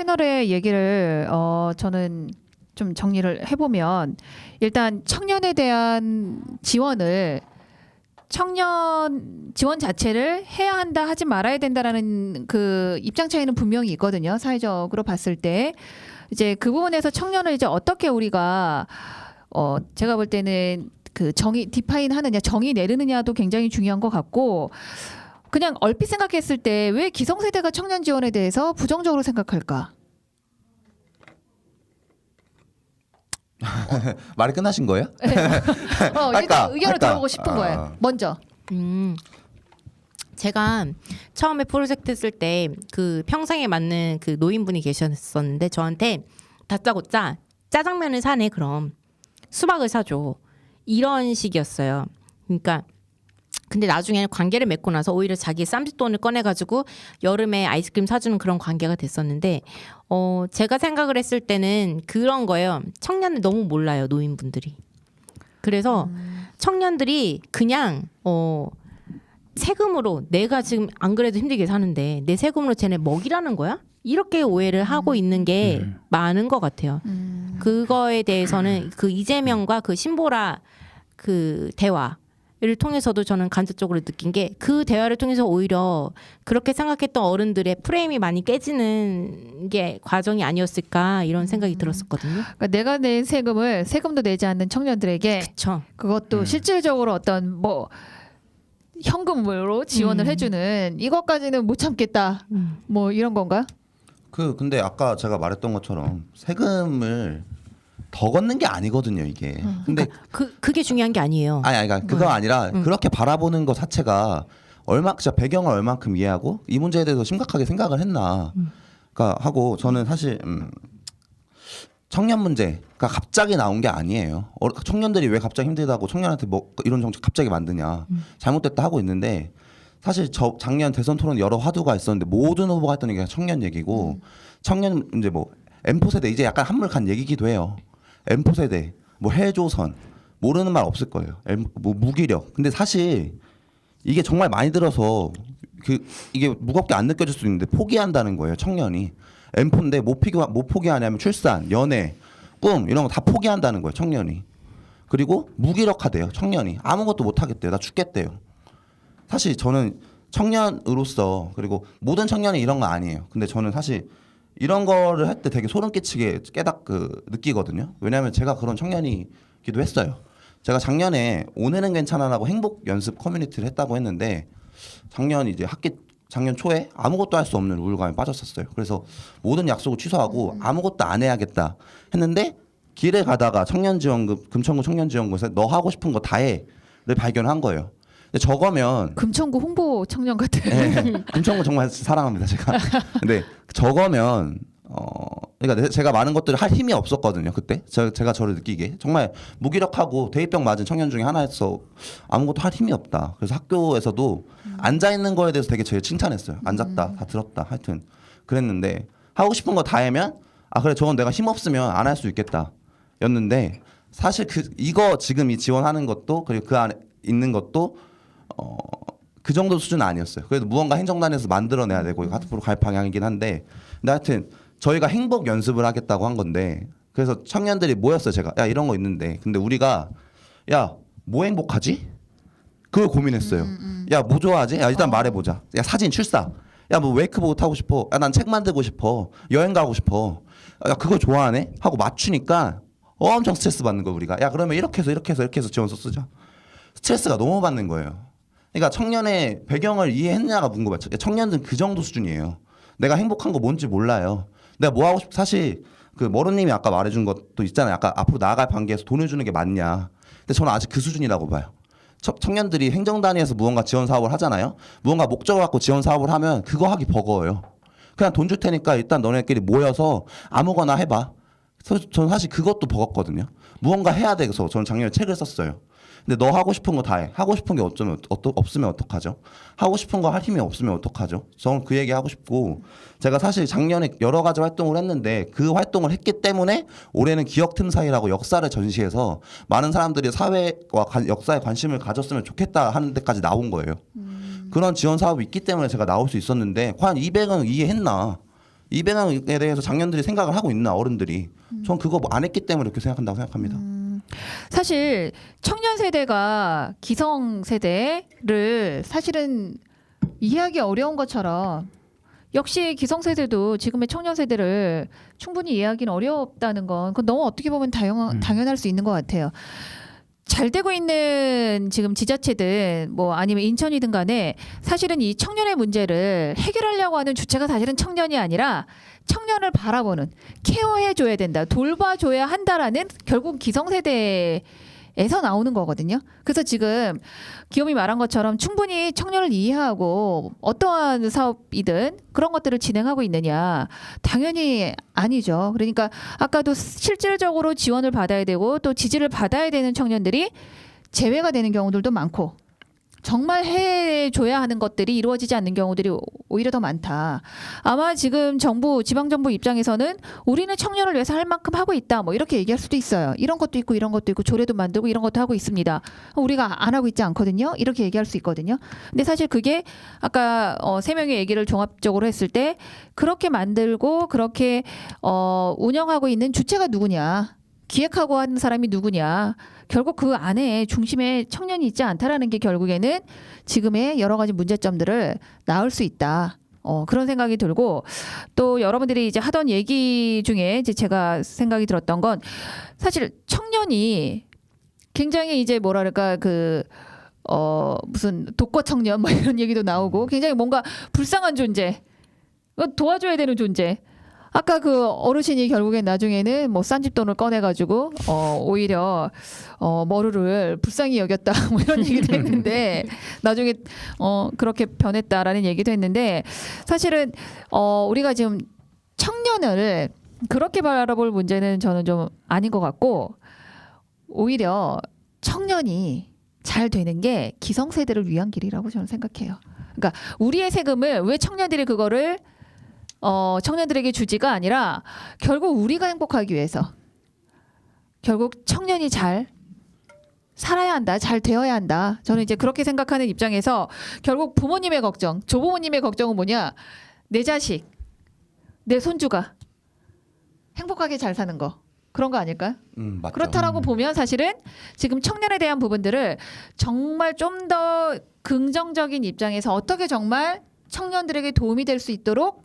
패널의 얘기를 저는 좀 정리를 해보면 일단 청년에 대한 지원을 청년 지원 자체를 해야 한다 하지 말아야 된다라는 그 입장 차이는 분명히 있거든요. 사회적으로 봤을 때 이제 그 부분에서 청년을 이제 어떻게 우리가 제가 볼 때는 그 정의 디파인 하느냐 정의 내리느냐도 굉장히 중요한 것 같고 그냥 얼핏 생각했을 때 왜 기성세대가 청년 지원에 대해서 부정적으로 생각할까? 말이 끝나신 거예요? 일단 의견을 들어보고 싶은 거예요. 먼저. 제가 처음에 프로젝트 쓸 때 그 평생에 맞는 그 노인분이 계셨었는데 저한테 다짜고짜 짜장면을 사네 그럼 수박을 사줘 이런 식이었어요. 그러니까 근데 나중에는 관계를 맺고 나서 오히려 자기 쌈짓돈을 꺼내가지고 여름에 아이스크림 사주는 그런 관계가 됐었는데 제가 생각을 했을 때는 그런 거예요. 청년을 너무 몰라요 노인분들이. 그래서 청년들이 그냥 세금으로 내가 지금 안 그래도 힘들게 사는데 내 세금으로 쟤네 먹이라는 거야? 이렇게 오해를 하고 있는 게 많은 것 같아요. 그거에 대해서는 그 이재명과 그 신보라 그 대화를 통해서도 저는 간접적으로 느낀 게 그 대화를 통해서 오히려 그렇게 생각했던 어른들의 프레임이 많이 깨지는 게 과정이 아니었을까 이런 생각이 들었었거든요. 그러니까 내가 낸 세금도 내지 않는 청년들에게 그쵸. 그것도 실질적으로 어떤 뭐 현금으로 지원을 해주는 이것까지는 못 참겠다. 뭐 이런 건가? 근데 아까 제가 말했던 것처럼 세금을 더 걷는 게 아니거든요 이게. 근데 그게 중요한 게 아니에요. 그러니까 그거 아니라 그렇게 바라보는 것 자체가 진짜 배경을 얼만큼 이해하고 이 문제에 대해서 심각하게 생각을 했나. 그러니까 하고 저는 사실 청년 문제가 갑자기 나온 게 아니에요. 청년들이 왜 갑자기 힘들다고 청년한테 뭐 이런 정책 갑자기 만드냐. 잘못됐다 하고 있는데 사실 작년 대선 토론 여러 화두가 있었는데 모든 후보가 했던 얘기가 청년 얘기고 청년 이제 뭐 M4 세대 이제 약간 한물 간 얘기기도 해요. M4 세대 뭐 해조선 모르는 말 없을 거예요. 뭐 무기력. 근데 사실 이게 정말 많이 들어서 이게 무겁게 안 느껴질 수 있는데 포기한다는 거예요. 청년이 M4인데 못 포기하냐면 출산, 연애, 꿈 이런 거 다 포기한다는 거예요. 청년이. 그리고 무기력하대요. 청년이 아무것도 못 하겠대요. 나 죽겠대요. 사실 저는 청년으로서 그리고 모든 청년이 이런 거 아니에요. 근데 저는 사실 이런 거를 할 때 되게 소름 끼치게 느끼거든요. 왜냐하면 제가 그런 청년이기도 했어요. 제가 작년에 오늘은 괜찮아라고 행복 연습 커뮤니티를 했다고 했는데 작년 초에 아무것도 할 수 없는 우울감에 빠졌었어요. 그래서 모든 약속을 취소하고 아무것도 안 해야겠다 했는데 길에 가다가 청년지원금 금천구 청년지원금에서 너 하고 싶은 거 다 해를 발견한 거예요. 근데 저거면 금천구 홍보 청년 같아. 네, 금천구 정말 사랑합니다 제가. 근데 저거면 그러니까 제가 많은 것들을 할 힘이 없었거든요 그때. 제가 저를 느끼게 정말 무기력하고 대입병 맞은 청년 중에 하나였어. 아무것도 할 힘이 없다. 그래서 학교에서도 앉아 있는 거에 대해서 되게 제일 칭찬했어요. 앉았다, 다 들었다, 하여튼 그랬는데 하고 싶은 거 다 하면 그래 저건 내가 힘 없으면 안 할 수 있겠다. 였는데 사실 이거 지금 이 지원하는 것도 그리고 그 안에 있는 것도 그 정도 수준은 아니었어요. 그래도 무언가 행정단에서 만들어내야 되고 앞으로 갈 방향이긴 한데 근데 하여튼 저희가 행복 연습을 하겠다고 한 건데 그래서 청년들이 모였어요. 제가 야 이런 거 있는데 근데 우리가 야 뭐 행복하지? 그걸 고민했어요. 야 뭐 좋아하지? 야 일단 말해보자. 야 사진 출사. 야 뭐 웨이크보드 타고 싶어. 야 난 책 만들고 싶어. 여행 가고 싶어. 야 그거 좋아하네? 하고 맞추니까 엄청 스트레스 받는 거예요 우리가. 야 그러면 이렇게 해서 지원서 쓰자. 스트레스가 너무 받는 거예요. 그러니까 청년의 배경을 이해했냐가 궁금하죠. 청년들은 그 정도 수준이에요. 내가 행복한 거 뭔지 몰라요. 내가 뭐 하고 사실 그 머루님이 아까 말해준 것도 있잖아요. 아까 앞으로 나아갈 관계에서 돈을 주는 게 맞냐. 근데 저는 아직 그 수준이라고 봐요. 청년들이 행정단위에서 무언가 지원 사업을 하잖아요. 무언가 목적을 갖고 지원 사업을 하면 그거 하기 버거워요. 그냥 돈 줄 테니까 일단 너네끼리 모여서 아무거나 해봐. 저는 사실 그것도 버겁거든요. 무언가 해야 돼서 저는 작년에 책을 썼어요. 근데 너 하고 싶은 거 다 해. 하고 싶은 게 없으면 어떡하죠? 하고 싶은 거 할 힘이 없으면 어떡하죠? 저는 그 얘기 하고 싶고 제가 사실 작년에 여러 가지 활동을 했는데 그 활동을 했기 때문에 올해는 기억틈사이라고 역사를 전시해서 많은 사람들이 사회와 역사에 관심을 가졌으면 좋겠다 하는 데까지 나온 거예요. 그런 지원 사업이 있기 때문에 제가 나올 수 있었는데 과연 200은 이해했나? 이 방향에 대해서 장년들이 생각을 하고 있나 어른들이 전 그거 뭐 안 했기 때문에 이렇게 생각한다고 생각합니다. 사실 청년 세대가 기성 세대를 사실은 이해하기 어려운 것처럼 역시 기성 세대도 지금의 청년 세대를 충분히 이해하기는 어렵다는 건 그건 너무 어떻게 보면 당연할 수 있는 것 같아요. 잘 되고 있는 지금 지자체든 뭐 아니면 인천이든 간에 사실은 이 청년의 문제를 해결하려고 하는 주체가 사실은 청년이 아니라 청년을 바라보는 케어해줘야 된다, 돌봐줘야 한다라는 결국 기성세대에서 나오는 거거든요. 그래서 지금 기욤이 말한 것처럼 충분히 청년을 이해하고 어떠한 사업이든 그런 것들을 진행하고 있느냐, 당연히 아니죠. 그러니까 아까도 실질적으로 지원을 받아야 되고 또 지지를 받아야 되는 청년들이 제외가 되는 경우들도 많고 정말 해줘야 하는 것들이 이루어지지 않는 경우들이 오히려 더 많다. 아마 지금 지방정부 입장에서는 우리는 청년을 위해서 할 만큼 하고 있다, 뭐 이렇게 얘기할 수도 있어요. 이런 것도 있고 이런 것도 있고 조례도 만들고 이런 것도 하고 있습니다. 우리가 안 하고 있지 않거든요. 이렇게 얘기할 수 있거든요. 근데 사실 그게 아까 세 명의 얘기를 종합적으로 했을 때 그렇게 만들고 그렇게 운영하고 있는 주체가 누구냐, 기획하고 하는 사람이 누구냐, 결국 그 안에 중심에 청년이 있지 않다라는 게 결국에는 지금의 여러 가지 문제점들을 낳을 수 있다. 그런 생각이 들고, 또 여러분들이 이제 하던 얘기 중에 이제 제가 생각이 들었던 건 사실 청년이 굉장히 이제 뭐랄까 무슨 독거 청년 뭐 이런 얘기도 나오고 굉장히 뭔가 불쌍한 존재, 도와줘야 되는 존재. 아까 그 어르신이 결국엔 나중에는 뭐 싼집돈을 꺼내가지고 오히려 머루를 불쌍히 여겼다 뭐 이런 얘기도 했는데 나중에 그렇게 변했다라는 얘기도 했는데 사실은 우리가 지금 청년을 그렇게 바라볼 문제는 저는 좀 아닌 것 같고, 오히려 청년이 잘 되는 게 기성세대를 위한 길이라고 저는 생각해요. 그러니까 우리의 세금을 왜 청년들이 그거를 청년들에게 주지가 아니라 결국 우리가 행복하기 위해서, 결국 청년이 잘 살아야 한다, 잘 되어야 한다. 저는 이제 그렇게 생각하는 입장에서 결국 부모님의 걱정, 조부모님의 걱정은 뭐냐, 내 자식, 내 손주가 행복하게 잘 사는 거, 그런 거 아닐까요? 맞죠. 그렇다라고 보면 사실은 지금 청년에 대한 부분들을 정말 좀 더 긍정적인 입장에서 어떻게 정말 청년들에게 도움이 될 수 있도록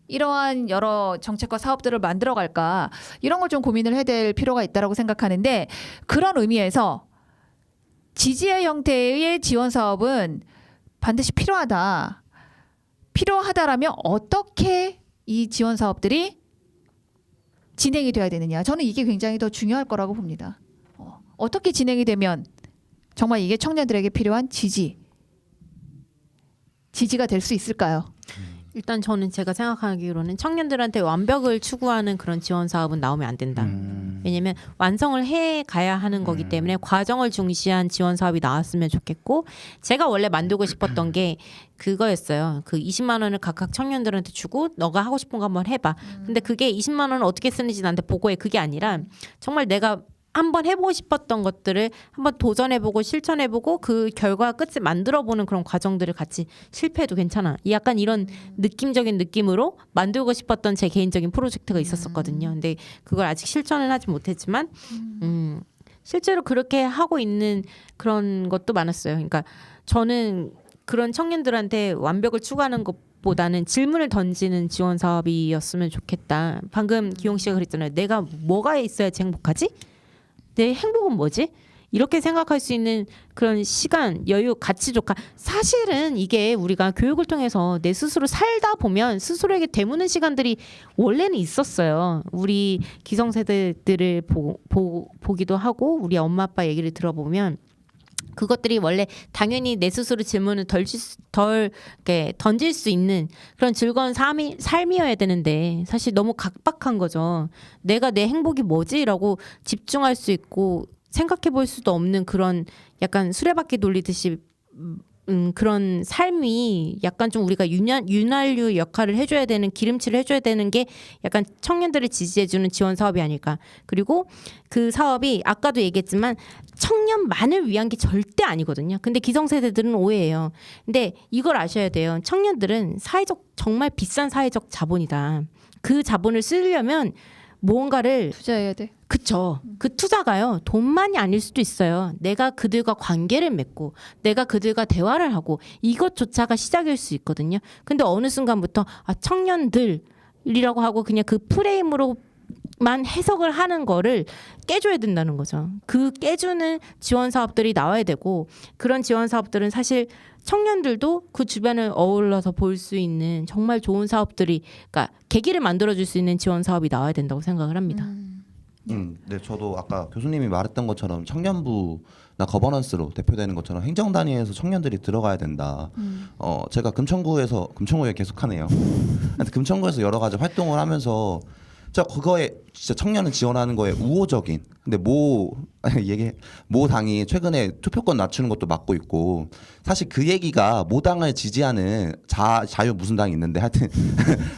이러한 여러 정책과 사업들을 만들어 갈까, 이런 걸 좀 고민을 해야 될 필요가 있다라고 생각하는데, 그런 의미에서 지지의 형태의 지원 사업은 반드시 필요하다라면 어떻게 이 지원 사업들이 진행이 돼야 되느냐, 저는 이게 굉장히 더 중요할 거라고 봅니다. 어떻게 진행이 되면 정말 이게 청년들에게 필요한 지지가 될 수 있을까요? 일단 저는 제가 생각하기로는 청년들한테 완벽을 추구하는 그런 지원 사업은 나오면 안 된다. 왜냐면 완성을 해 가야 하는 거기 때문에 과정을 중시한 지원 사업이 나왔으면 좋겠고, 제가 원래 만들고 싶었던 게 그거였어요. 그 20만 원을 각각 청년들한테 주고 너가 하고 싶은 거 한번 해봐. 근데 그게 20만 원을 어떻게 쓰는지 나한테 보고해. 그게 아니라 정말 내가 한번 해보고 싶었던 것들을 한번 도전해보고 실천해보고 그 결과 끝을 만들어보는 그런 과정들을 같이 실패해도 괜찮아. 약간 이런 느낌적인 느낌으로 만들고 싶었던 제 개인적인 프로젝트가 있었었거든요. 근데 그걸 아직 실천을 하지 못했지만 실제로 그렇게 하고 있는 그런 것도 많았어요. 그러니까 저는 그런 청년들한테 완벽을 추구하는 것보다는 질문을 던지는 지원 사업이었으면 좋겠다. 방금 기용 씨가 그랬잖아요. 내가 뭐가 있어야지 행복하지? 내 행복은 뭐지? 이렇게 생각할 수 있는 그런 시간, 여유, 가치 조카. 사실은 이게 우리가 교육을 통해서 내 스스로 살다 보면 스스로에게 되묻는 시간들이 원래는 있었어요. 우리 기성세대들을 보기도 하고 우리 엄마 아빠 얘기를 들어보면 그것들이 원래 당연히 내 스스로 질문을 덜 던질 수 있는 그런 즐거운 삶이어야 되는데 사실 너무 각박한 거죠. 내가 내 행복이 뭐지라고 집중할 수 있고 생각해 볼 수도 없는 그런 약간 수레바퀴 돌리듯이 그런 삶이 약간 좀 우리가 윤활유 역할을 해줘야 되는, 기름칠을 해줘야 되는 게 약간 청년들을 지지해주는 지원 사업이 아닐까. 그리고 그 사업이 아까도 얘기했지만 청년만을 위한 게 절대 아니거든요. 근데 기성세대들은 오해해요. 근데 이걸 아셔야 돼요. 청년들은 정말 비싼 사회적 자본이다. 그 자본을 쓰려면 무언가를 투자해야 돼. 그쵸. 그 투자가요, 돈만이 아닐 수도 있어요. 내가 그들과 관계를 맺고, 내가 그들과 대화를 하고, 이것조차가 시작일 수 있거든요. 근데 어느 순간부터, 청년들이라고 하고 그냥 그 프레임으로만 해석을 하는 거를 깨줘야 된다는 거죠. 그 깨주는 지원 사업들이 나와야 되고, 그런 지원 사업들은 사실 청년들도 그 주변을 어울러서 볼 수 있는 정말 좋은 사업들이, 그러니까 계기를 만들어줄 수 있는 지원 사업이 나와야 된다고 생각을 합니다. 네, 저도 아까 교수님이 말했던 것처럼 청년부나 거버넌스로 대표되는 것처럼 행정 단위에서 청년들이 들어가야 된다. 제가 금천구에 계속하네요. 하여튼 금천구에서 여러 가지 활동을 하면서 그거에 진짜 청년을 지원하는 거에 우호적인. 근데 모 당이 최근에 투표권 낮추는 것도 막고 있고, 사실 그 얘기가 모 당을 지지하는 자유 무슨 당이 있는데 하여튼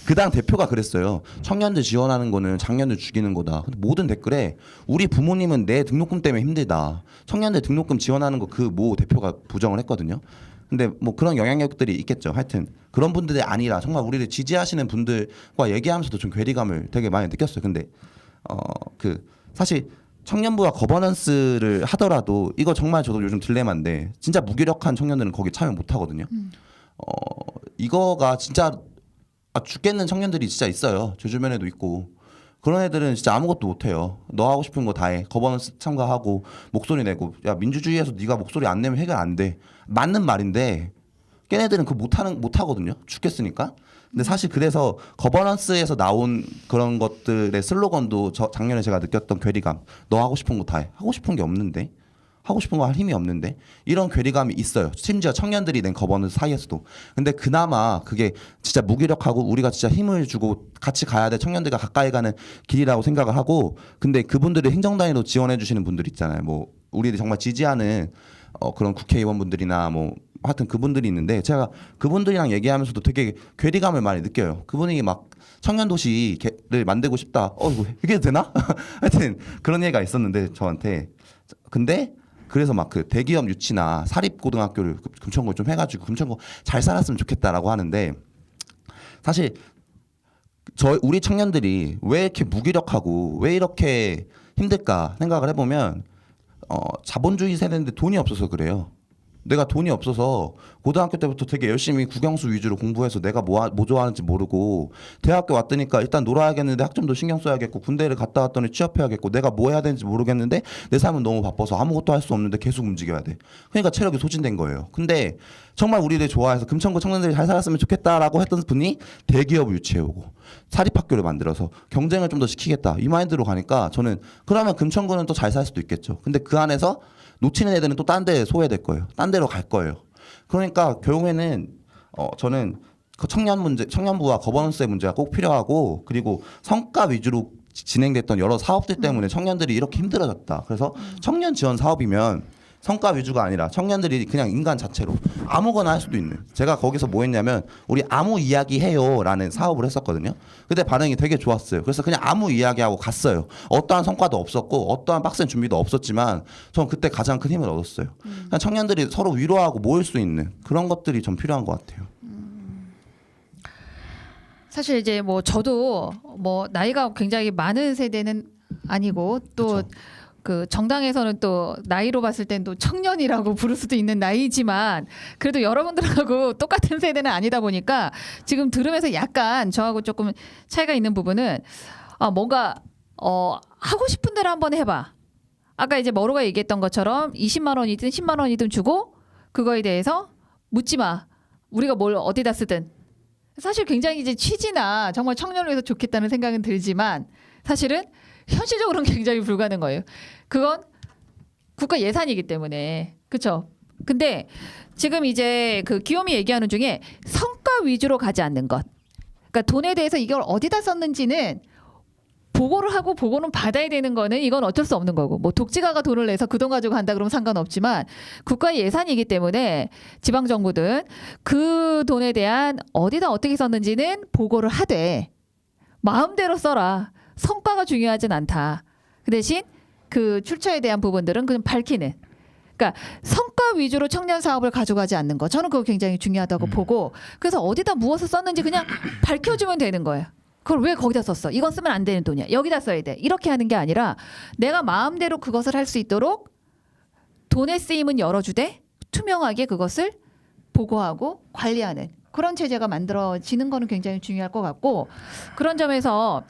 그 당 대표가 그랬어요. 청년들 지원하는 거는 장년들 죽이는 거다. 근데 모든 댓글에 우리 부모님은 내 등록금 때문에 힘들다. 청년들 등록금 지원하는 거 그 모 대표가 부정을 했거든요. 근데 뭐 그런 영향력들이 있겠죠. 하여튼 그런 분들이 아니라 정말 우리를 지지하시는 분들과 얘기하면서도 좀 괴리감을 되게 많이 느꼈어요. 근데 사실 청년부와 거버넌스를 하더라도 이거 정말 저도 요즘 딜레마인데, 진짜 무기력한 청년들은 거기 참여 못 하거든요. 이거가 진짜 죽겠는 청년들이 진짜 있어요. 제 주변에도 있고. 그런 애들은 진짜 아무것도 못해요. 너 하고 싶은 거 다 해. 거버넌스 참가하고 목소리 내고. 야, 민주주의에서 네가 목소리 안 내면 해결 안 돼. 맞는 말인데 걔네들은 그거 못하거든요. 죽겠으니까. 근데 사실 그래서 거버넌스에서 나온 그런 것들의 슬로건도 작년에 제가 느꼈던 괴리감. 너 하고 싶은 거 다 해. 하고 싶은 게 없는데. 하고 싶은 거 할 힘이 없는데. 이런 괴리감이 있어요. 심지어 청년들이 낸 거버넌스 사이에서도. 근데 그나마 그게 진짜 무기력하고 우리가 진짜 힘을 주고 같이 가야 돼. 청년들과 가까이 가는 길이라고 생각을 하고, 근데 그분들이 행정단위로 지원해 주시는 분들 있잖아요. 뭐 우리들이 정말 지지하는 그런 국회의원분들이나 뭐 하여튼 그분들이 있는데, 제가 그분들이랑 얘기하면서도 되게 괴리감을 많이 느껴요. 그분이 막 청년도시를 만들고 싶다. 이게 되나? 하여튼 그런 얘기가 있었는데 저한테. 근데 그래서 막 그 대기업 유치나 사립고등학교를 금천구에 좀 해가지고 금천구 잘 살았으면 좋겠다라고 하는데, 사실 우리 청년들이 왜 이렇게 무기력하고 왜 이렇게 힘들까 생각을 해보면 자본주의 세대인데 돈이 없어서 그래요. 내가 돈이 없어서 고등학교 때부터 되게 열심히 국영수 위주로 공부해서 내가 뭐 좋아하는지 모르고, 대학교 왔더니까 일단 놀아야겠는데 학점도 신경 써야겠고, 군대를 갔다 왔더니 취업해야겠고, 내가 뭐 해야 되는지 모르겠는데 내 삶은 너무 바빠서 아무것도 할 수 없는데 계속 움직여야 돼. 그러니까 체력이 소진된 거예요. 근데 정말 우리들 좋아해서 금천구 청년들이 잘 살았으면 좋겠다라고 했던 분이 대기업을 유치해오고 사립학교를 만들어서 경쟁을 좀 더 시키겠다, 이 마인드로 가니까 저는 그러면 금천구는 또 잘 살 수도 있겠죠. 근데 그 안에서 놓치는 애들은 또 딴 데 소외될 거예요. 딴 데로 갈 거예요. 그러니까 결국에는 저는 그 청년부와 거버넌스의 문제가 꼭 필요하고, 그리고 성과 위주로 진행됐던 여러 사업들 때문에 청년들이 이렇게 힘들어졌다. 그래서 청년 지원 사업이면 성과 위주가 아니라 청년들이 그냥 인간 자체로 아무거나 할 수도 있는. 제가 거기서 뭐 했냐면 우리 아무 이야기 해요라는 사업을 했었거든요. 그때 반응이 되게 좋았어요. 그래서 그냥 아무 이야기하고 갔어요. 어떠한 성과도 없었고 어떠한 빡센 준비도 없었지만 전 그때 가장 큰 힘을 얻었어요. 그냥 청년들이 서로 위로하고 모일 수 있는 그런 것들이 좀 필요한 것 같아요. 사실 이제 뭐 저도 뭐 나이가 굉장히 많은 세대는 아니고, 또 그쵸. 그 정당에서는 또 나이로 봤을 땐 또 청년이라고 부를 수도 있는 나이지만, 그래도 여러분들하고 똑같은 세대는 아니다 보니까 지금 들으면서 약간 저하고 조금 차이가 있는 부분은, 뭔가 하고 싶은 대로 한번 해봐. 아까 이제 머루가 얘기했던 것처럼 20만 원이든 10만 원이든 주고 그거에 대해서 묻지 마. 우리가 뭘 어디다 쓰든. 사실 굉장히 이제 취지나 정말 청년을 위해서 좋겠다는 생각은 들지만, 사실은 현실적으로는 굉장히 불가능한 거예요. 그건 국가 예산이기 때문에. 그렇죠? 근데 지금 이제 그 기욤이 얘기하는 중에 성과 위주로 가지 않는 것. 그러니까 돈에 대해서 이걸 어디다 썼는지는 보고를 하고 보고는 받아야 되는 거는 이건 어쩔 수 없는 거고, 뭐 독지가가 돈을 내서 그 돈 가지고 간다 그러면 상관없지만, 국가 예산이기 때문에 지방 정부든 그 돈에 대한 어디다 어떻게 썼는지는 보고를 하되 마음대로 써라. 성과가 중요하진 않다. 그 대신 그 출처에 대한 부분들은 그냥 밝히는. 그러니까 성과 위주로 청년 사업을 가져가지 않는 거. 저는 그거 굉장히 중요하다고 보고, 그래서 어디다 무엇을 썼는지 그냥 밝혀주면 되는 거예요. 그걸 왜 거기다 썼어? 이건 쓰면 안 되는 돈이야. 여기다 써야 돼. 이렇게 하는 게 아니라 내가 마음대로 그것을 할 수 있도록 돈의 쓰임은 열어주되 투명하게 그것을 보고하고 관리하는 그런 체제가 만들어지는 거는 굉장히 중요할 것 같고 그런 점에서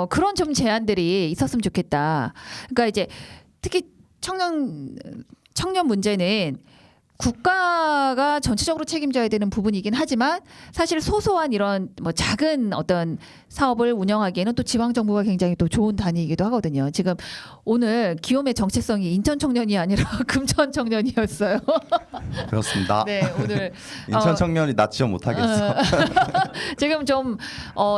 그런 좀 제안들이 있었으면 좋겠다. 그러니까 이제 특히 청년 문제는 국가가 전체적으로 책임져야 되는 부분이긴 하지만 사실 소소한 이런 뭐 작은 어떤 사업을 운영하기에는 또 지방 정부가 굉장히 또 좋은 단위이기도 하거든요. 지금 오늘 기욤의 정체성이 인천 청년이 아니라 금천 청년이었어요. 그렇습니다. 네, 오늘 인천 청년이 나 지원 못하겠어. 지금 좀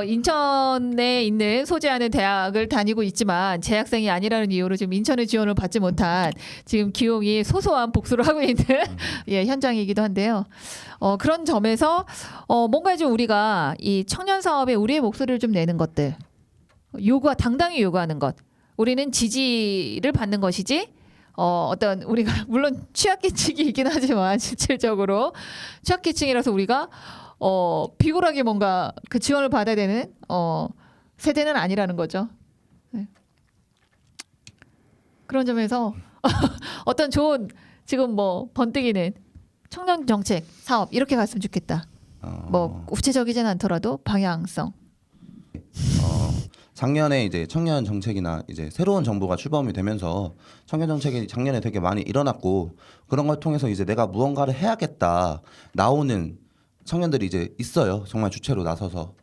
인천에 있는 소재하는 대학을 다니고 있지만 재학생이 아니라는 이유로 지금 인천의 지원을 받지 못한 지금 기욤이 소소한 복수를 하고 있는 예, 현장이기도 한데요. 그런 점에서 뭔가 좀 우리가 이 청년 사업에 우리의 목소리를 좀 내는 것들 당당히 요구하는 것 우리는 지지를 받는 것이지 어떤 우리가 물론 취약계층이긴 하지만 실질적으로 취약계층이라서 우리가 비굴하게 뭔가 그 지원을 받아야 되는 세대는 아니라는 거죠. 네. 그런 점에서 어떤 좋은 지금 뭐 번뜩이는 청년 정책 사업 이렇게 갔으면 좋겠다. 뭐 구체적이진 않더라도 방향성. 작년에 이제 청년 정책이나 이제 새로운 정부가 출범이 되면서 청년 정책이 작년에 되게 많이 일어났고 그런 걸 통해서 이제 내가 무언가를 해야겠다 나오는 청년들이 이제 있어요. 정말 주체로 나서서.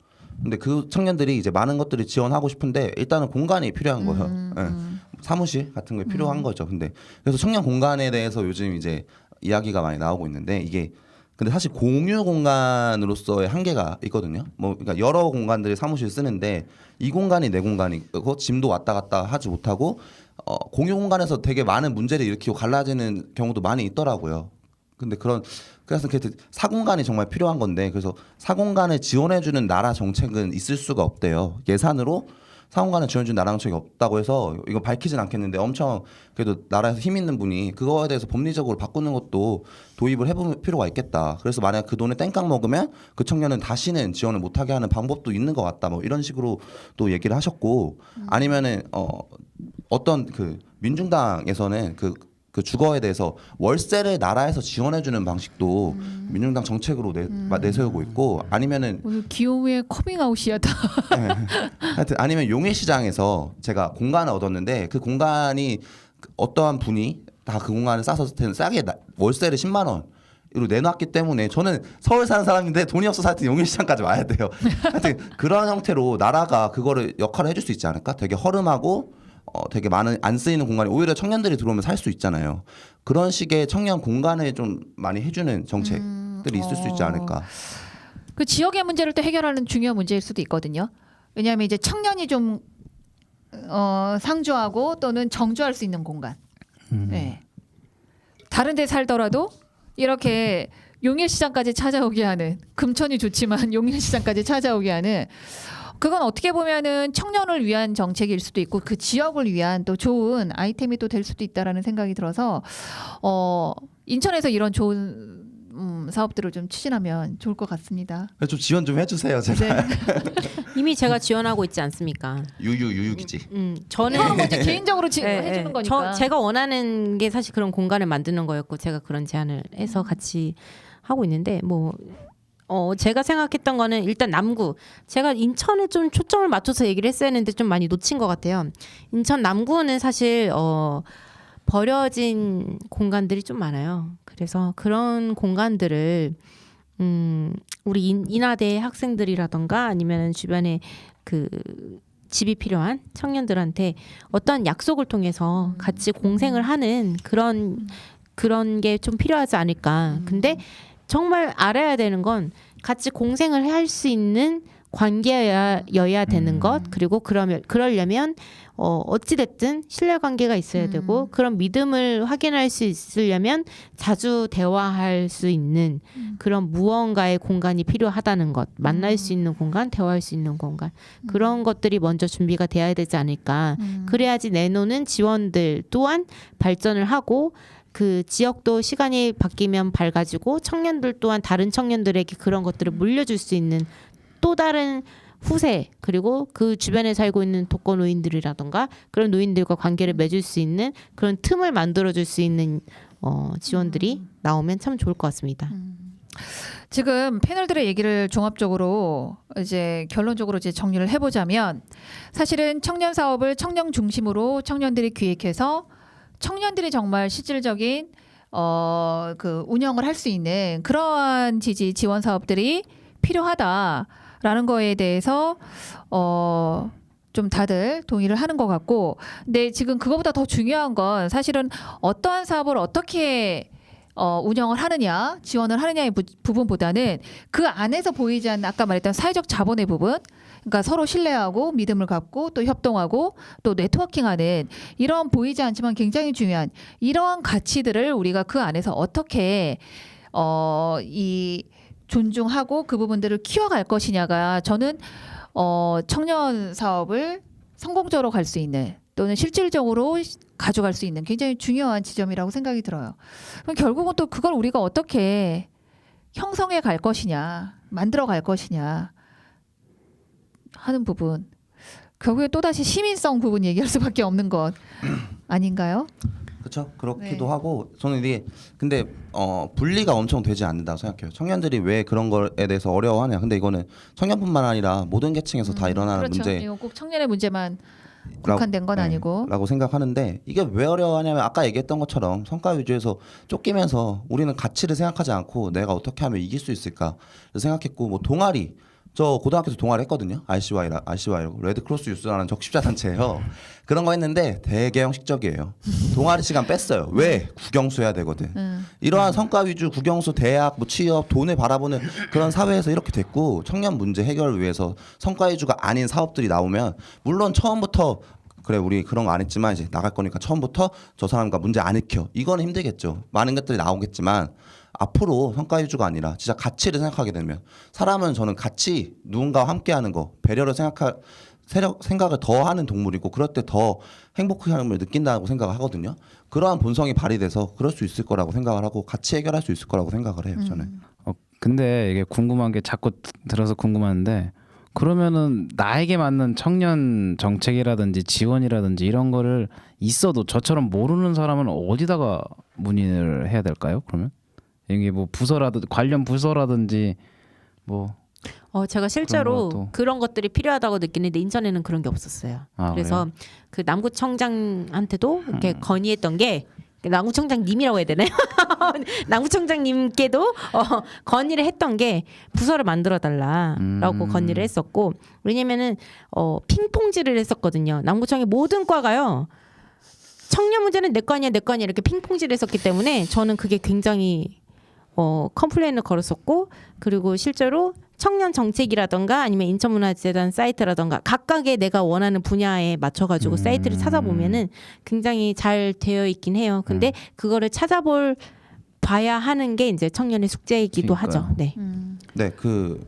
근데 그 청년들이 이제 많은 것들을 지원하고 싶은데 일단은 공간이 필요한 거예요. 예. 사무실 같은 게 필요한 거죠. 근데 그래서 청년 공간에 대해서 요즘 이제 이야기가 많이 나오고 있는데 이게 근데 사실 공유 공간으로서의 한계가 있거든요. 뭐 그러니까 여러 공간들이 사무실 쓰는데 이 공간이 내 공간이고 짐도 왔다 갔다 하지 못하고 공유 공간에서 되게 많은 문제를 일으키고 갈라지는 경우도 많이 있더라고요. 근데 그래서 사공간이 정말 필요한 건데 그래서 사공간을 지원해주는 나라 정책은 있을 수가 없대요. 예산으로 사공간을 지원해주는 나라 정책이 없다고 해서 이거 밝히진 않겠는데 엄청 그래도 나라에서 힘 있는 분이 그거에 대해서 법리적으로 바꾸는 것도 도입을 해볼 필요가 있겠다. 그래서 만약 그 돈을 땡깡 먹으면 그 청년은 다시는 지원을 못하게 하는 방법도 있는 것 같다. 뭐 이런 식으로 또 얘기를 하셨고 아니면은 어떤 그 민중당에서는 그 주거에 대해서 월세를 나라에서 지원해주는 방식도 민중당 정책으로 내세우고 있고 아니면은 오늘 기욤의 커밍아웃이야 다. 네. 하여튼 아니면 용인시장에서 제가 공간을 얻었는데 그 공간이 어떠한 분이 다 그 공간을 싸서 싸게 월세를 10만 원으로 내놨기 때문에 저는 서울 사는 사람인데 돈이 없어서 하여튼 용인시장까지 와야 돼요. 하여튼 그런 형태로 나라가 그거를 역할을 해줄 수 있지 않을까? 되게 허름하고 되게 많은 안 쓰이는 공간이 오히려 청년들이 들어오면 살 수 있잖아요. 그런 식의 청년 공간을 좀 많이 해주는 정책들이 있을 수 있지 않을까. 그 지역의 문제를 또 해결하는 중요한 문제일 수도 있거든요. 왜냐하면 이제 청년이 좀 상주하고 또는 정주할 수 있는 공간. 네. 다른 데 살더라도 이렇게 용인시장까지 찾아오게 하는 금천이 좋지만 용인시장까지 찾아오게 하는 그건 어떻게 보면은 청년을 위한 정책일 수도 있고 그 지역을 위한 또 좋은 아이템이 또 될 수도 있다라는 생각이 들어서 인천에서 이런 좋은 사업들을 좀 추진하면 좋을 것 같습니다. 좀 지원 좀 해주세요, 제발. 네. 이미 제가 지원하고 있지 않습니까? 유유기지. 저는 이거는 뭐 이제 개인적으로 해주는 거니까. 제가 원하는 게 사실 그런 공간을 만드는 거였고 제가 그런 제안을 해서 같이 하고 있는데 뭐. 제가 생각했던 거는 일단 남구. 제가 인천에 좀 초점을 맞춰서 얘기를 했어야 했는데 좀 많이 놓친 것 같아요. 인천 남구는 사실 버려진 공간들이 좀 많아요. 그래서 그런 공간들을 우리 인하대 학생들이라던가 아니면 주변에 그 집이 필요한 청년들한테 어떤 약속을 통해서 같이 공생을 하는 그런 게 좀 필요하지 않을까. 근데 정말 알아야 되는 건 같이 공생을 할 수 있는 관계여야 되는 것 그리고 그러려면 어찌 됐든 신뢰 관계가 있어야 되고 그런 믿음을 확인할 수 있으려면 자주 대화할 수 있는 그런 무언가의 공간이 필요하다는 것 만날 수 있는 공간 대화할 수 있는 공간 그런 것들이 먼저 준비가 돼야 되지 않을까 그래야지 내놓는 지원들 또한 발전을 하고 그 지역도 시간이 바뀌면 밝아지고 청년들 또한 다른 청년들에게 그런 것들을 물려줄 수 있는 또 다른 후세 그리고 그 주변에 살고 있는 독거 노인들이라던가 그런 노인들과 관계를 맺을 수 있는 그런 틈을 만들어줄 수 있는 지원들이 나오면 참 좋을 것 같습니다. 지금 패널들의 얘기를 종합적으로 이제 결론적으로 이제 정리를 해보자면 사실은 청년 사업을 청년 중심으로 청년들이 기획해서 청년들이 정말 실질적인 그 운영을 할 수 있는 그러한 지지 지원 사업들이 필요하다라는 거에 대해서 좀 다들 동의를 하는 것 같고, 근데 지금 그거보다 더 중요한 건 사실은 어떠한 사업을 어떻게 운영을 하느냐, 지원을 하느냐의 부분보다는 그 안에서 보이지 않는 아까 말했던 사회적 자본의 부분, 그러니까 서로 신뢰하고 믿음을 갖고 또 협동하고 또 네트워킹하는 이런 보이지 않지만 굉장히 중요한 이러한 가치들을 우리가 그 안에서 어떻게 이 존중하고 그 부분들을 키워갈 것이냐가 저는 청년 사업을 성공적으로 갈 수 있는 또는 실질적으로 가져갈 수 있는 굉장히 중요한 지점이라고 생각이 들어요. 그럼 결국은 또 그걸 우리가 어떻게 형성해 갈 것이냐, 만들어 갈 것이냐 하는 부분. 결국에 또다시 시민성 부분 얘기할 수밖에 없는 것 아닌가요? 그렇죠. 그렇기도 네. 하고 저는 이게 근데 분리가 엄청 되지 않는다고 생각해요. 청년들이 왜 그런 거에 대해서 어려워하냐. 근데 이거는 청년뿐만 아니라 모든 계층에서 다 일어나는 그렇죠. 문제. 이거 꼭 청년의 문제만 국한된 건 아니고. 라고 생각하는데 이게 왜 어려워하냐면 아까 얘기했던 것처럼 성과 위주에서 쫓기면서 우리는 가치를 생각하지 않고 내가 어떻게 하면 이길 수 있을까 생각했고 뭐 동아리 저 고등학교에서 동아리 했거든요. RCY라고 레드크로스 유스라는 적십자 단체예요. 그런 거 했는데 되게 형식적이에요. 동아리 시간 뺐어요. 왜? 국영수 해야 되거든. 이러한 성과 위주 국영수 대학 뭐 취업 돈을 바라보는 그런 사회에서 이렇게 됐고 청년 문제 해결을 위해서 성과 위주가 아닌 사업들이 나오면 물론 처음부터 그래 우리 그런 거 안 했지만 이제 나갈 거니까 처음부터 저 사람과 문제 안 익혀 이거는 힘들겠죠. 많은 것들이 나오겠지만 앞으로 성과 위주가 아니라 진짜 가치를 생각하게 되면 사람은 저는 같이 누군가와 함께하는 거 배려를 생각을 더 하는 동물이고 그럴 때 더 행복함을 느낀다고 생각을 하거든요. 그러한 본성이 발휘돼서 그럴 수 있을 거라고 생각을 하고 같이 해결할 수 있을 거라고 생각을 해요. 저는. 근데 이게 궁금한 게 자꾸 들어서 궁금한데 그러면은 나에게 맞는 청년 정책이라든지 지원이라든지 이런 거를 있어도 저처럼 모르는 사람은 어디다가 문의를 해야 될까요? 그러면 이게 뭐 부서라든지 관련 부서라든지 뭐 제가 실제로 그런 것도. 그런 것들이 필요하다고 느끼는데 인천에는 그런 게 없었어요. 아, 그래서 그 남구청장한테도 이렇게 건의했던 게 남구청장님이라고 해야 되나요? 남구청장님께도 건의를 했던 게 부서를 만들어 달라라고 건의를 했었고 왜냐면은 핑퐁질을 했었거든요. 남구청의 모든 과가요. 청년 문제는 내 거 아니야 내 거 아니야 이렇게 핑퐁질을 했었기 때문에 저는 그게 굉장히 컴플레인을 걸었었고 그리고 실제로 청년 정책이라던가 아니면 인천문화재단 사이트라던가 각각의 내가 원하는 분야에 맞춰가지고 사이트를 찾아보면은 굉장히 잘 되어 있긴 해요. 근데 그거를 봐야 하는 게 이제 청년의 숙제이기도 그러니까요. 하죠. 네. 네, 그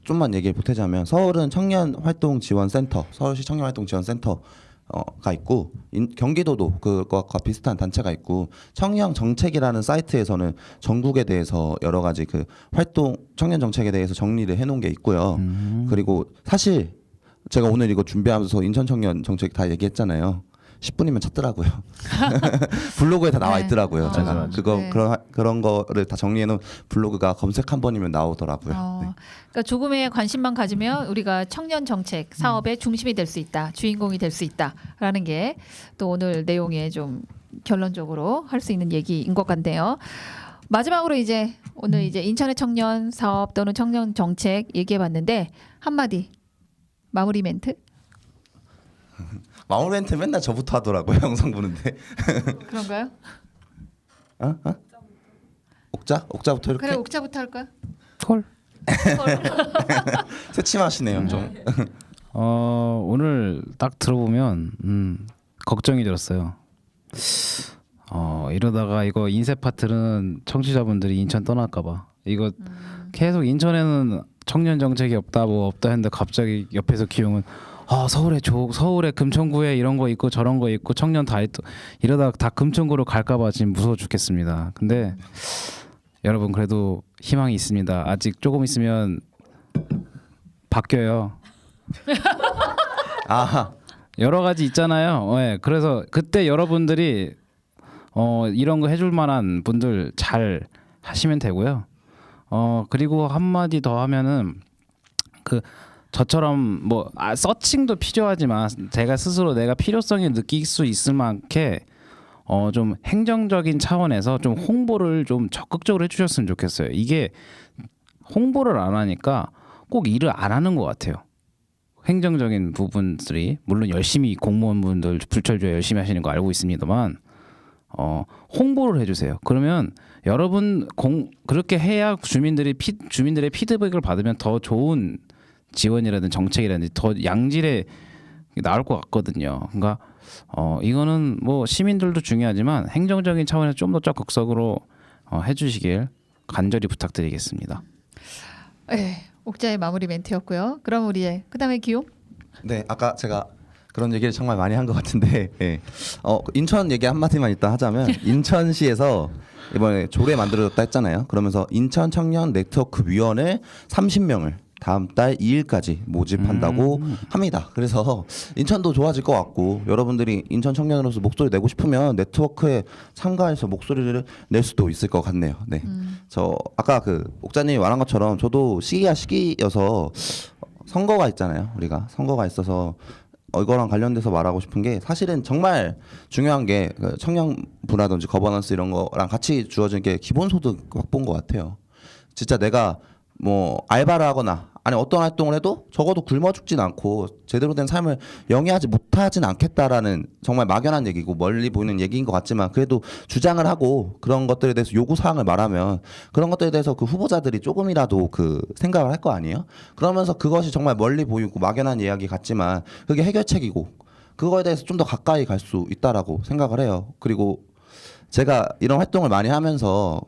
좀만 얘기를 보태자면 서울은 청년활동지원센터, 서울시 청년활동지원센터 가 있고 경기도도 그것과 비슷한 단체가 있고 청년 정책이라는 사이트에서는 전국에 대해서 여러 가지 그 활동 청년 정책에 대해서 정리를 해놓은 게 있고요. 그리고 사실 제가 오늘 이거 준비하면서 인천 청년 정책 다 얘기했잖아요. 10분이면 찾더라고요. 블로그에 다 나와 네. 있더라고요. 제가 맞아. 그거 네. 그런 거를 다 정리해놓은 블로그가 검색 한 번이면 나오더라고요. 네. 그러니까 조금의 관심만 가지면 우리가 청년 정책 사업의 중심이 될 수 있다, 주인공이 될 수 있다라는 게 또 오늘 내용에 좀 결론적으로 할 수 있는 얘기인 것 같네요. 마지막으로 이제 오늘 이제 인천의 청년 사업 또는 청년 정책 얘기해봤는데 한마디 마무리 멘트. 마무리 멘트 맨날 저부터 하더라고요. 영상 보는데. 그런가요? 옥자부터 이렇게. 그래 옥자부터 할까요? 콜. 새침하시네요. 좀. 오늘 딱 들어보면 걱정이 들었어요. 이러다가 이거 인쇄 파트는 청취자분들이 인천 떠날까봐 이거 계속 인천에는 청년 정책이 없다 뭐 없다 했는데 갑자기 옆에서 기용은 서울에 금천구에 이런 거 있고 저런 거 있고 청년 다 있고 이러다가 다 금천구로 갈까봐 지금 무서워 죽겠습니다. 근데 여러분 그래도 희망이 있습니다. 아직 조금 있으면 바뀌어요. 아, 여러 가지 있잖아요. 예, 그래서 그때 여러분들이 이런 거 해줄 만한 분들 잘 하시면 되고요. 그리고 한마디 더 하면은 그 저처럼 뭐 서칭도 필요하지만 제가 스스로 내가 필요성이 느낄 수 있을 만큼 좀 행정적인 차원에서 좀 홍보를 좀 적극적으로 해주셨으면 좋겠어요. 이게 홍보를 안 하니까 꼭 일을 안 하는 것 같아요. 행정적인 부분들이 물론 열심히 공무원분들 불철주야 열심히 하시는 거 알고 있습니다만 홍보를 해주세요. 그러면 여러분 그렇게 해야 주민들의 피드백을 받으면 더 좋은 지원이라든지 정책이라든지 더 양질의 나올 것 같거든요. 그러니까 이거는 뭐 시민들도 중요하지만 행정적인 차원에서 좀 더 적극적으로 해주시길 간절히 부탁드리겠습니다. 네, 옥자의 마무리 멘트였고요. 그럼 우리 그다음에 기용. 네, 아까 제가 그런 얘기를 정말 많이 한 것 같은데, 예. 인천 얘기 한마디만 일단 하자면 인천시에서 이번에 조례 만들어졌다 했잖아요. 그러면서 인천 청년 네트워크 위원을 30명을 다음 달 2일까지 모집한다고 합니다. 그래서 인천도 좋아질 것 같고 여러분들이 인천 청년으로서 목소리 내고 싶으면 네트워크에 참가해서 목소리를 낼 수도 있을 것 같네요. 네, 저 아까 그 옥자님이 말한 것처럼 저도 시기가 시기여서 선거가 있잖아요. 우리가 선거가 있어서 이거랑 관련돼서 말하고 싶은 게 사실은 정말 중요한 게 청년부라든지 거버넌스 이런 거랑 같이 주어진 게 기본소득 확보인 것 같아요. 진짜 내가 뭐 알바를 하거나 아니 어떤 활동을 해도 적어도 굶어 죽진 않고 제대로 된 삶을 영위하지 못하진 않겠다라는 정말 막연한 얘기고 멀리 보이는 얘기인 것 같지만 그래도 주장을 하고 그런 것들에 대해서 요구 사항을 말하면 그런 것들에 대해서 그 후보자들이 조금이라도 그 생각을 할 거 아니에요. 그러면서 그것이 정말 멀리 보이고 막연한 이야기 같지만 그게 해결책이고 그거에 대해서 좀 더 가까이 갈 수 있다라고 생각을 해요. 그리고 제가 이런 활동을 많이 하면서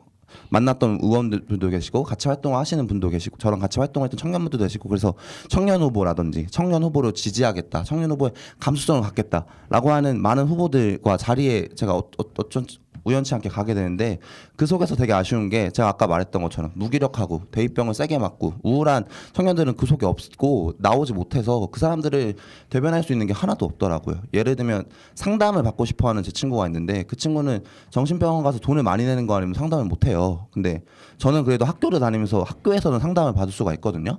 만났던 의원들도 계시고 같이 활동하시는 분도 계시고 저랑 같이 활동했던 청년분도 계시고 그래서 청년 후보라든지 청년 후보를 지지하겠다, 청년 후보의 감수성을 갖겠다라고 하는 많은 후보들과 자리에 제가 어쩐 우연치 않게 가게 되는데 그 속에서 되게 아쉬운 게 제가 아까 말했던 것처럼 무기력하고 대입병을 세게 맞고 우울한 청년들은 그 속에 없고 나오지 못해서 그 사람들을 대변할 수 있는 게 하나도 없더라고요. 예를 들면 상담을 받고 싶어하는 제 친구가 있는데 그 친구는 정신병원 가서 돈을 많이 내는 거 아니면 상담을 못해요. 근데 저는 그래도 학교를 다니면서 학교에서는 상담을 받을 수가 있거든요.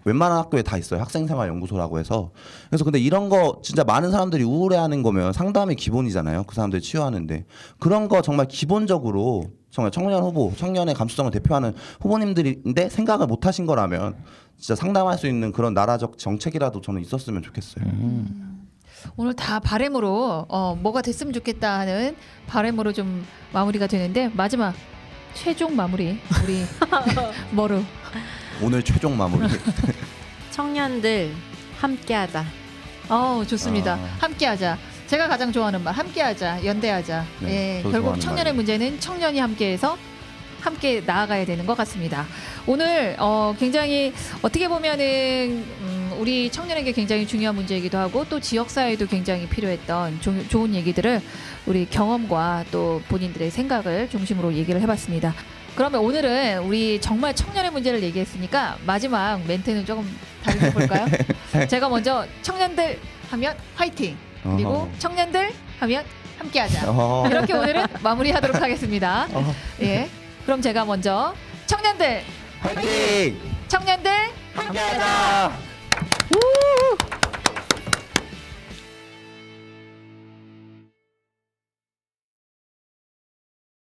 웬만한 학교에 다 있어요. 학생생활연구소라고 해서. 그래서 근데 이런 거 진짜 많은 사람들이 우울해하는 거면 상담이 기본이잖아요. 그 사람들이 치유하는데 그런 거 정말 기본적으로 정말 청년 후보, 청년의 감수성을 대표하는 후보님들인데 생각을 못 하신 거라면 진짜 상담할 수 있는 그런 나라적 정책이라도 저는 있었으면 좋겠어요. 오늘 다 바램으로 뭐가 됐으면 좋겠다 하는 바램으로 좀 마무리가 되는데 마지막 최종 마무리 우리 머루. 오늘 최종 마무리. 청년들 함께하자. 좋습니다. 함께하자. 제가 가장 좋아하는 말 함께하자, 연대하자. 네, 예, 저도 결국 좋아하는 청년의 말이에요. 문제는 청년이 함께해서 함께 나아가야 되는 것 같습니다. 오늘 굉장히 어떻게 보면은 우리 청년에게 굉장히 중요한 문제이기도 하고 또 지역사회도 굉장히 필요했던 좋은 얘기들을 우리 경험과 또 본인들의 생각을 중심으로 얘기를 해봤습니다. 그러면 오늘은 우리 정말 청년의 문제를 얘기했으니까 마지막 멘트는 조금 다르게 볼까요? 제가 먼저 청년들 하면 화이팅! 그리고 청년들 하면 함께하자. 이렇게 오늘은 마무리하도록 하겠습니다. 예, 그럼 제가 먼저 청년들 화이팅! 청년들 함께하자!